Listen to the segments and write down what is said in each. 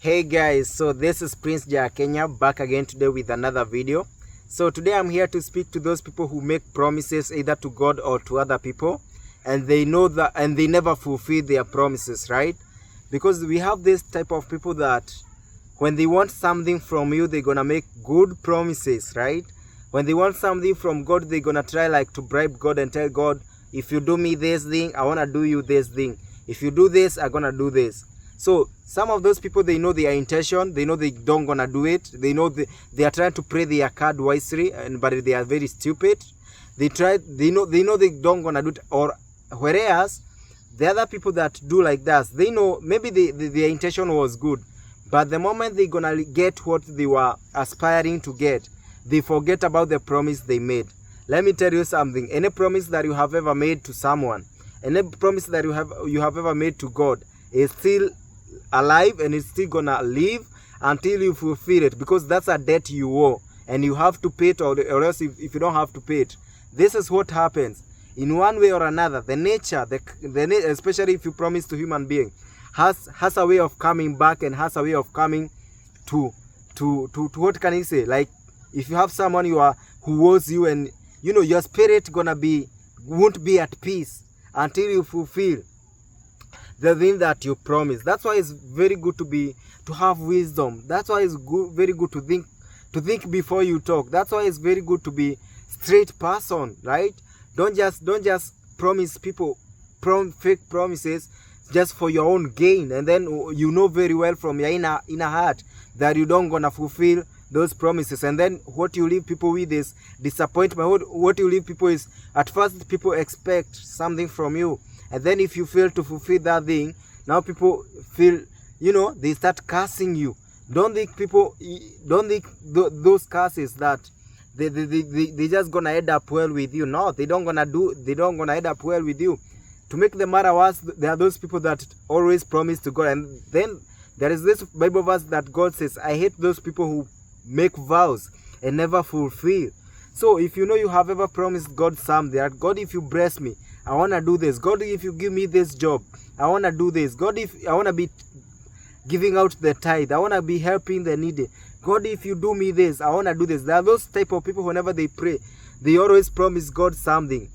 Hey guys, so this is Prince Jah Kenya back again today with another video. So today I'm here to speak to those people who make promises either to God or to other people, and they know that and they never fulfill their promises, right? Because we have this type of people that when they want something from you, they're gonna make good promises, right? When they want something from God, they're gonna try like to bribe God and tell God, if you do me this thing, I wanna do you this thing. If you do this, I'm gonna do this. So some of those people, they know their intention, they know they don't gonna do it, they know they are trying to play their card wisely, but they are very stupid. They know they don't gonna do it. Or whereas the other people that do like that, they know maybe their intention was good, but the moment they're gonna get what they were aspiring to get, they forget about the promise they made. Let me tell you something. Any promise that you have ever made to someone, any promise that you have ever made to God is still alive, and it's still gonna live until you fulfill it, because that's a debt you owe and you have to pay it, or else if you don't have to pay it, this is what happens. In one way or another, the nature, especially if you promise to human being, has a way of coming back, and has a way of coming to what can I say, like if you have someone who owes you, and you know your spirit won't be at peace until you fulfill the thing that you promise. That's why it's very good to have wisdom. That's why it's very good to think before you talk. That's why it's very good to be straight person, right? Don't just promise people fake promises just for your own gain, and then you know very well from your inner heart that you don't gonna fulfill those promises, and then what you leave people with is disappointment. What you leave people is, at first people expect something from you, and then if you fail to fulfill that thing, now people feel, they start cursing you. Don't think those curses that they just gonna end up well with you. No, they don't gonna end up well with you. To make the matter worse, there are those people that always promise to God, and then there is this Bible verse that God says, I hate those people who make vows and never fulfill. So if you know you have ever promised God something, that God, if you bless me, I want to do this. God, if you give me this job, I want to do this. God, if I want to be giving out the tithe, I want to be helping the needy. God, if you do me this, I want to do this. There are those type of people, whenever they pray, they always promise God something.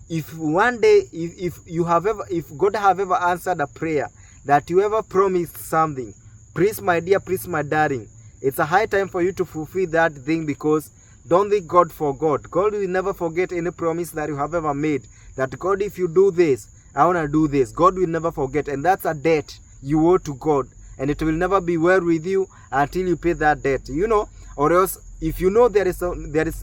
If one day, if God have ever answered a prayer that you ever promised something, please my dear, please my darling, it's a high time for you to fulfill that thing, because don't think God forgot. God will never forget any promise that you have ever made. That God, if you do this, I want to do this. God will never forget, and that's a debt you owe to God, and it will never be well with you until you pay that debt. Or else, if you know there is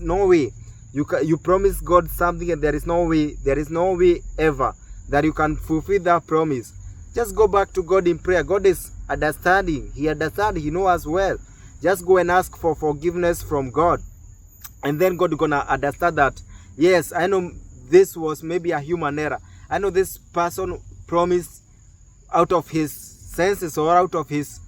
no way you promise God something, and there is no way ever that you can fulfill that promise, just go back to God in prayer. God is understanding. He understands. He knows as well. Just go and ask for forgiveness from God, and then God is gonna understand that, yes, I know this was maybe a human error. I know this person promised out of his senses, or out of his,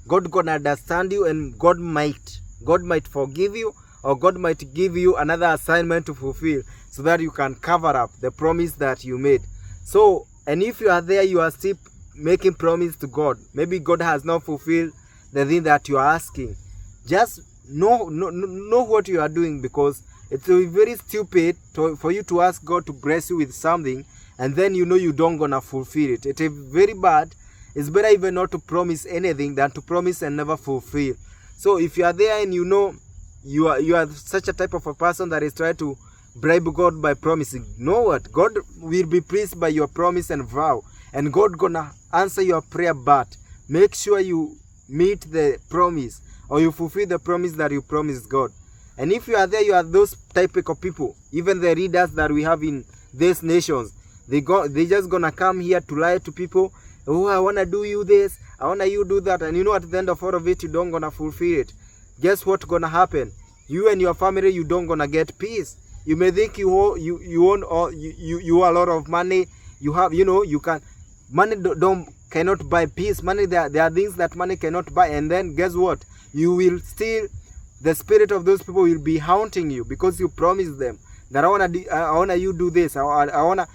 God gonna understand you, and God might forgive you, or God might give you another assignment to fulfill, so that you can cover up the promise that you made. So, and if you are there, you are still making promise to God, maybe God has not fulfilled the thing that you are asking, just know what you are doing, because it will be very stupid for you to ask God to bless you with something, and then you don't gonna fulfill it. It is very bad. It's better even not to promise anything than to promise and never fulfill. So if you are there, and you are such a type of a person that is trying to bribe God by promising, know what? God will be pleased by your promise and vow, and God gonna answer your prayer, but make sure you meet the promise, or you fulfill the promise that you promised God. And if you are there, you are those type of people, even the leaders that we have in these nations, they just gonna come here to lie to people. Oh, I wanna do you this, I wanna you do that, and at the end of all of it, you don't gonna fulfill it. Guess what's gonna happen? You and your family, you don't gonna get peace. You may think you owe a lot of money. You have, you can, money cannot buy peace. Money, there are things that money cannot buy, and then guess what? You will still, the spirit of those people will be haunting you, because you promised them that I wanna you do this. I wanna,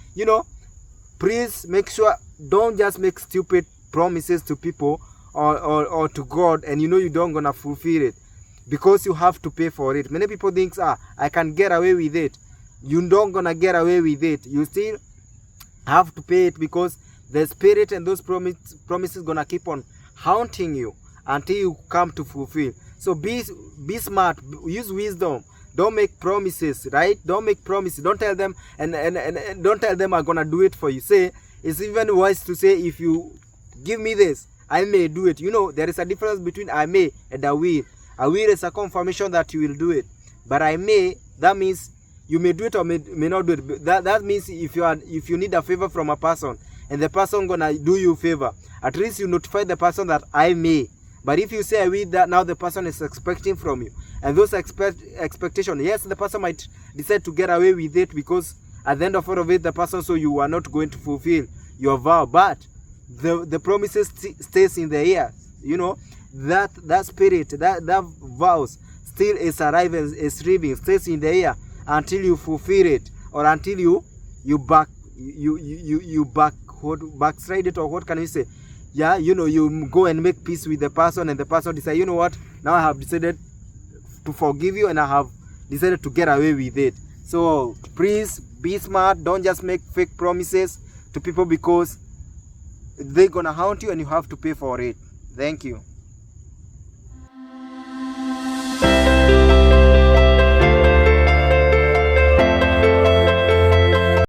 please make sure, don't just make stupid promises to people or to God, and you know you don't gonna fulfill it because you have to pay for it. Many people think, I can get away with it. You don't gonna get away with it. You still have to pay it, because the spirit and those promises gonna keep on haunting you until you come to fulfill. So be smart, use wisdom. Don't make promises, right? Don't make promises. Don't tell them and don't tell them I'm gonna do it for you. Say, it's even wise to say, if you give me this, I may do it. You know, there is a difference between I may and I will. I will is a confirmation that you will do it, but I may, that means you may do it or may not do it. That means if you need a favor from a person and the person gonna do you a favor, at least you notify the person that I may. But if you say I will, that now the person is expecting from you, and those expectations, yes, the person might decide to get away with it, because at the end of all of it, the person, so you are not going to fulfill your vow, but the promises stays in the air. You know, that spirit, that vows still is alive and is living, stays in the air until you fulfill it, or until you backslide it, or what can we say? Yeah, you know, you go and make peace with the person, and the person decide, you know what, now I have decided to forgive you, and I have decided to get away with it. So please be smart. Don't just make fake promises to people, because they're gonna haunt you and you have to pay for it. Thank you.